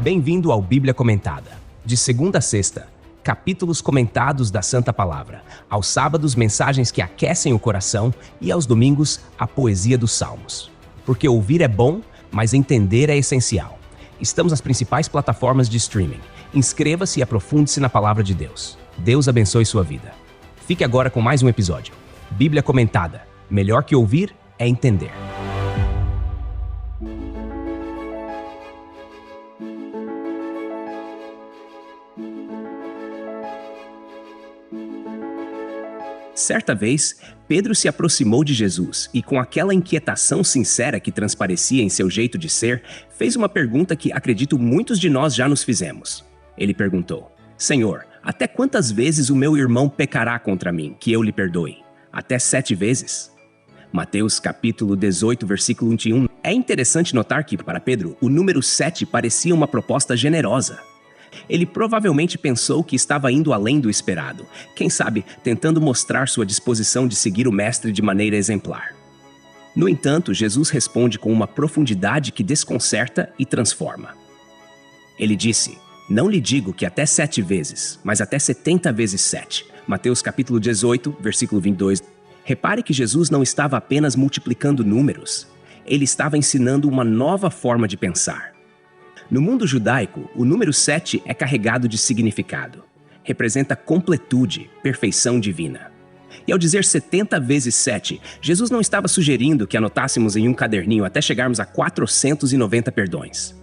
Bem-vindo ao Bíblia Comentada. De segunda a sexta, capítulos comentados da Santa Palavra. Aos sábados, mensagens que aquecem o coração e aos domingos, a poesia dos Salmos. Porque ouvir é bom, mas entender é essencial. Estamos nas principais plataformas de streaming. Inscreva-se e aprofunde-se na Palavra de Deus. Deus abençoe sua vida. Fique agora com mais um episódio. Bíblia Comentada. Melhor que ouvir é entender. Certa vez, Pedro se aproximou de Jesus e, com aquela inquietação sincera que transparecia em seu jeito de ser, fez uma pergunta que acredito muitos de nós já nos fizemos. Ele perguntou: Senhor, até quantas vezes o meu irmão pecará contra mim, que eu lhe perdoe? Até 7 vezes? Mateus capítulo 18, versículo 21. É interessante notar que, para Pedro, o número 7 parecia uma proposta generosa. Ele provavelmente pensou que estava indo além do esperado, quem sabe tentando mostrar sua disposição de seguir o Mestre de maneira exemplar. No entanto, Jesus responde com uma profundidade que desconcerta e transforma. Ele disse: Não lhe digo que até 7 vezes, mas até 70 vezes 7. Mateus capítulo 18, versículo 22. Repare que Jesus não estava apenas multiplicando números, ele estava ensinando uma nova forma de pensar. No mundo judaico, o número 7 é carregado de significado. Representa completude, perfeição divina. E ao dizer 70 vezes 7, Jesus não estava sugerindo que anotássemos em um caderninho até chegarmos a 490 perdões.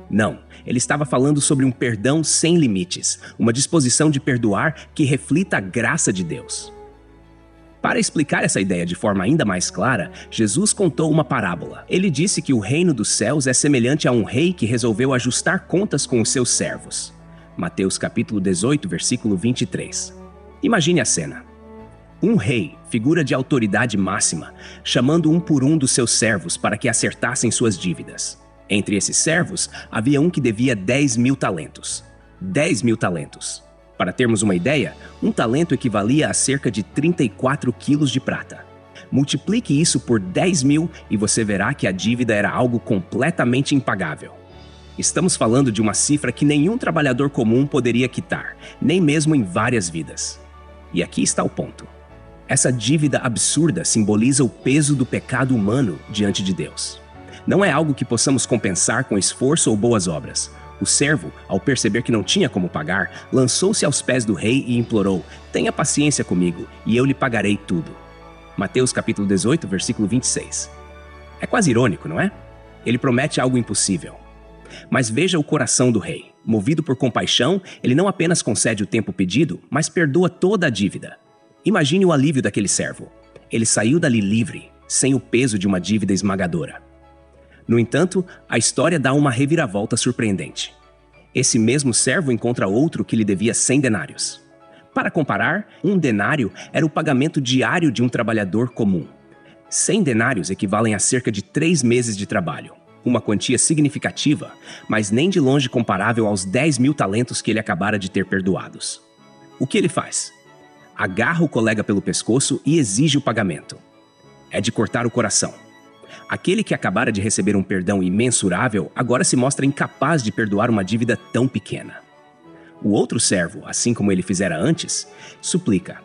Não, ele estava falando sobre um perdão sem limites, uma disposição de perdoar que reflita a graça de Deus. Para explicar essa ideia de forma ainda mais clara, Jesus contou uma parábola. Ele disse que o reino dos céus é semelhante a um rei que resolveu ajustar contas com os seus servos. Mateus capítulo 18, versículo 23. Imagine a cena. Um rei, figura de autoridade máxima, chamando um por um dos seus servos para que acertassem suas dívidas. Entre esses servos, havia um que devia 10.000 talentos. 10.000 talentos. Para termos uma ideia, um talento equivalia a cerca de 34 quilos de prata. Multiplique isso por 10.000 e você verá que a dívida era algo completamente impagável. Estamos falando de uma cifra que nenhum trabalhador comum poderia quitar, nem mesmo em várias vidas. E aqui está o ponto. Essa dívida absurda simboliza o peso do pecado humano diante de Deus. Não é algo que possamos compensar com esforço ou boas obras. O servo, ao perceber que não tinha como pagar, lançou-se aos pés do rei e implorou: Tenha paciência comigo, e eu lhe pagarei tudo. Mateus capítulo 18, versículo 26. É quase irônico, não é? Ele promete algo impossível. Mas veja o coração do rei. Movido por compaixão, ele não apenas concede o tempo pedido, mas perdoa toda a dívida. Imagine o alívio daquele servo. Ele saiu dali livre, sem o peso de uma dívida esmagadora. No entanto, a história dá uma reviravolta surpreendente. Esse mesmo servo encontra outro que lhe devia 100 denários. Para comparar, 1 denário era o pagamento diário de um trabalhador comum. 100 denários equivalem a cerca de 3 meses de trabalho. Uma quantia significativa, mas nem de longe comparável aos 10.000 talentos que ele acabara de ter perdoados. O que ele faz? Agarra o colega pelo pescoço e exige o pagamento. É de cortar o coração. Aquele que acabara de receber um perdão imensurável agora se mostra incapaz de perdoar uma dívida tão pequena. O outro servo, assim como ele fizera antes, suplica: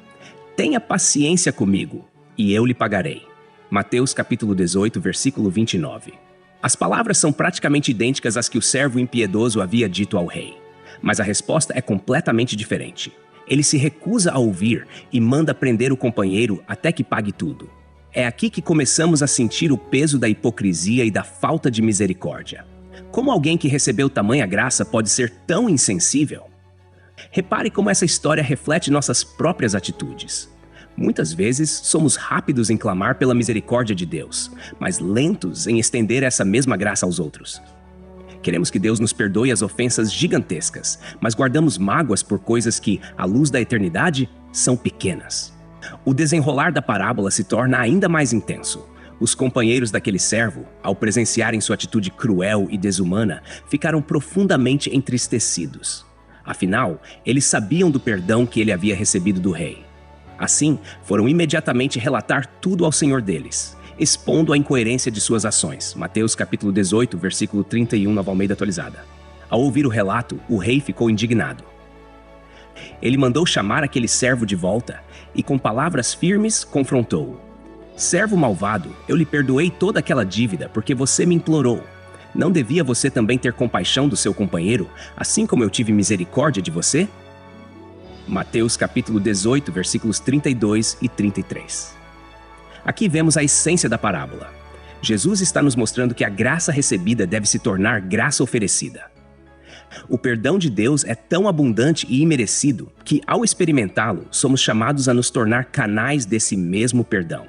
Tenha paciência comigo, e eu lhe pagarei. Mateus capítulo 18, versículo 29. As palavras são praticamente idênticas às que o servo impiedoso havia dito ao rei, mas a resposta é completamente diferente. Ele se recusa a ouvir e manda prender o companheiro até que pague tudo. É aqui que começamos a sentir o peso da hipocrisia e da falta de misericórdia. Como alguém que recebeu tamanha graça pode ser tão insensível? Repare como essa história reflete nossas próprias atitudes. Muitas vezes somos rápidos em clamar pela misericórdia de Deus, mas lentos em estender essa mesma graça aos outros. Queremos que Deus nos perdoe as ofensas gigantescas, mas guardamos mágoas por coisas que, à luz da eternidade, são pequenas. O desenrolar da parábola se torna ainda mais intenso. Os companheiros daquele servo, ao presenciarem sua atitude cruel e desumana, ficaram profundamente entristecidos. Afinal, eles sabiam do perdão que ele havia recebido do rei. Assim, foram imediatamente relatar tudo ao senhor deles, expondo a incoerência de suas ações. Mateus capítulo 18, versículo 31, Nova Almeida Atualizada. Ao ouvir o relato, o rei ficou indignado. Ele mandou chamar aquele servo de volta e, com palavras firmes, confrontou-o. Servo malvado, eu lhe perdoei toda aquela dívida porque você me implorou. Não devia você também ter compaixão do seu companheiro, assim como eu tive misericórdia de você? Mateus capítulo 18, versículos 32 e 33. Aqui vemos a essência da parábola. Jesus está nos mostrando que a graça recebida deve se tornar graça oferecida. O perdão de Deus é tão abundante e imerecido que, ao experimentá-lo, somos chamados a nos tornar canais desse mesmo perdão.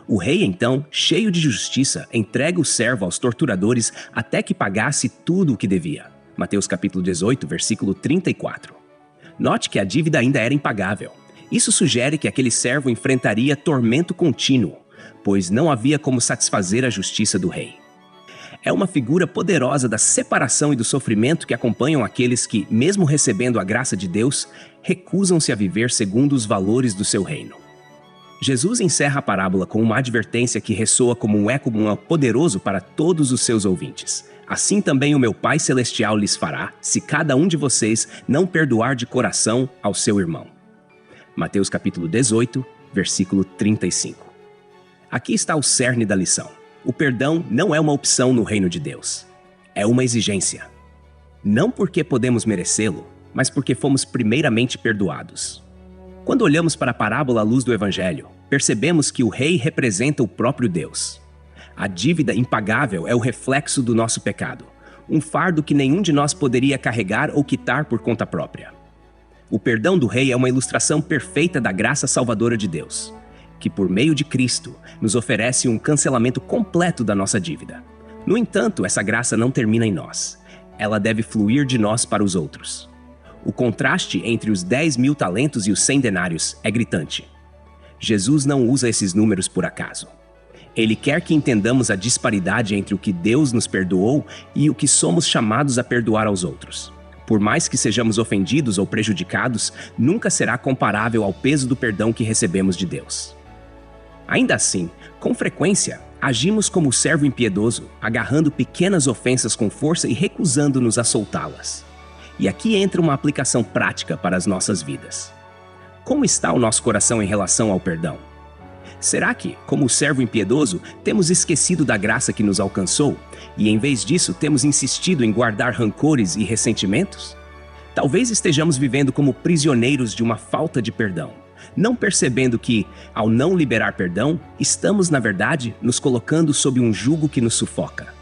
O rei, então, cheio de justiça, entrega o servo aos torturadores até que pagasse tudo o que devia. Mateus capítulo 18, versículo 34. Note que a dívida ainda era impagável. Isso sugere que aquele servo enfrentaria tormento contínuo, pois não havia como satisfazer a justiça do rei. É uma figura poderosa da separação e do sofrimento que acompanham aqueles que, mesmo recebendo a graça de Deus, recusam-se a viver segundo os valores do seu reino. Jesus encerra a parábola com uma advertência que ressoa como um eco poderoso para todos os seus ouvintes. Assim também o meu Pai Celestial lhes fará, se cada um de vocês não perdoar de coração ao seu irmão. Mateus capítulo 18, versículo 35. Aqui está o cerne da lição. O perdão não é uma opção no reino de Deus. É uma exigência. Não porque podemos merecê-lo, mas porque fomos primeiramente perdoados. Quando olhamos para a parábola à luz do Evangelho, percebemos que o rei representa o próprio Deus. A dívida impagável é o reflexo do nosso pecado, um fardo que nenhum de nós poderia carregar ou quitar por conta própria. O perdão do rei é uma ilustração perfeita da graça salvadora de Deus, que por meio de Cristo nos oferece um cancelamento completo da nossa dívida. No entanto, essa graça não termina em nós. Ela deve fluir de nós para os outros. O contraste entre os 10.000 talentos e os 100 denários é gritante. Jesus não usa esses números por acaso. Ele quer que entendamos a disparidade entre o que Deus nos perdoou e o que somos chamados a perdoar aos outros. Por mais que sejamos ofendidos ou prejudicados, nunca será comparável ao peso do perdão que recebemos de Deus. Ainda assim, com frequência, agimos como o servo impiedoso, agarrando pequenas ofensas com força e recusando-nos a soltá-las. E aqui entra uma aplicação prática para as nossas vidas. Como está o nosso coração em relação ao perdão? Será que, como o servo impiedoso, temos esquecido da graça que nos alcançou e, em vez disso, temos insistido em guardar rancores e ressentimentos? Talvez estejamos vivendo como prisioneiros de uma falta de perdão, não percebendo que, ao não liberar perdão, estamos, na verdade, nos colocando sob um jugo que nos sufoca.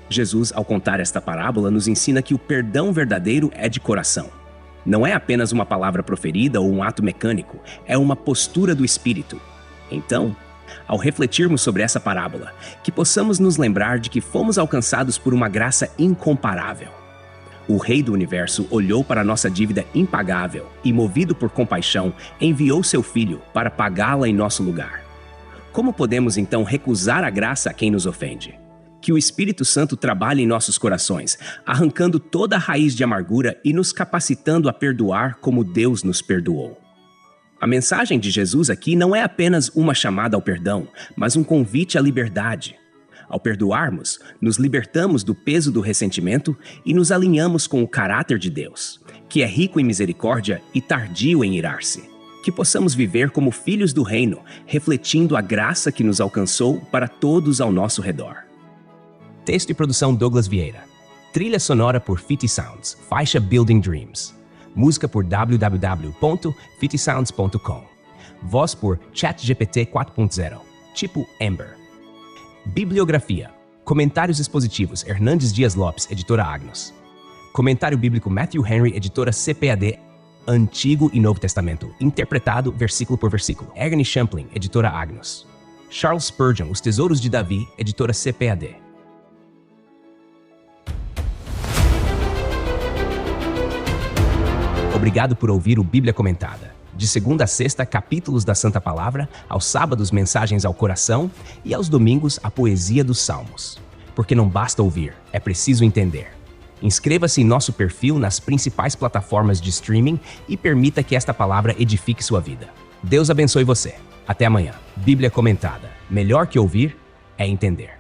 Jesus, ao contar esta parábola, nos ensina que o perdão verdadeiro é de coração. Não é apenas uma palavra proferida ou um ato mecânico, é uma postura do espírito. Então, ao refletirmos sobre essa parábola, que possamos nos lembrar de que fomos alcançados por uma graça incomparável. O Rei do Universo olhou para nossa dívida impagável e, movido por compaixão, enviou seu Filho para pagá-la em nosso lugar. Como podemos então recusar a graça a quem nos ofende? Que o Espírito Santo trabalhe em nossos corações, arrancando toda a raiz de amargura e nos capacitando a perdoar como Deus nos perdoou. A mensagem de Jesus aqui não é apenas uma chamada ao perdão, mas um convite à liberdade. Ao perdoarmos, nos libertamos do peso do ressentimento e nos alinhamos com o caráter de Deus, que é rico em misericórdia e tardio em irar-se. Que possamos viver como filhos do reino, refletindo a graça que nos alcançou para todos ao nosso redor. Texto e produção Douglas Vieira. Trilha sonora por Fitty Sounds, faixa Building Dreams. Música por www.fittysounds.com. Voz por ChatGPT 4.0, tipo Ember. Bibliografia. Comentários expositivos Hernandes Dias Lopes, editora Agnos. Comentário bíblico Matthew Henry, editora CPAD, Antigo e Novo Testamento, interpretado versículo por versículo. Agni Champlin, editora Agnos. Charles Spurgeon, Os Tesouros de Davi, editora CPAD. Obrigado por ouvir o Bíblia Comentada. De segunda a sexta, capítulos da Santa Palavra, aos sábados, mensagens ao coração e aos domingos, a poesia dos Salmos. Porque não basta ouvir, é preciso entender. Inscreva-se em nosso perfil nas principais plataformas de streaming e permita que esta palavra edifique sua vida. Deus abençoe você. Até amanhã. Bíblia Comentada. Melhor que ouvir é entender.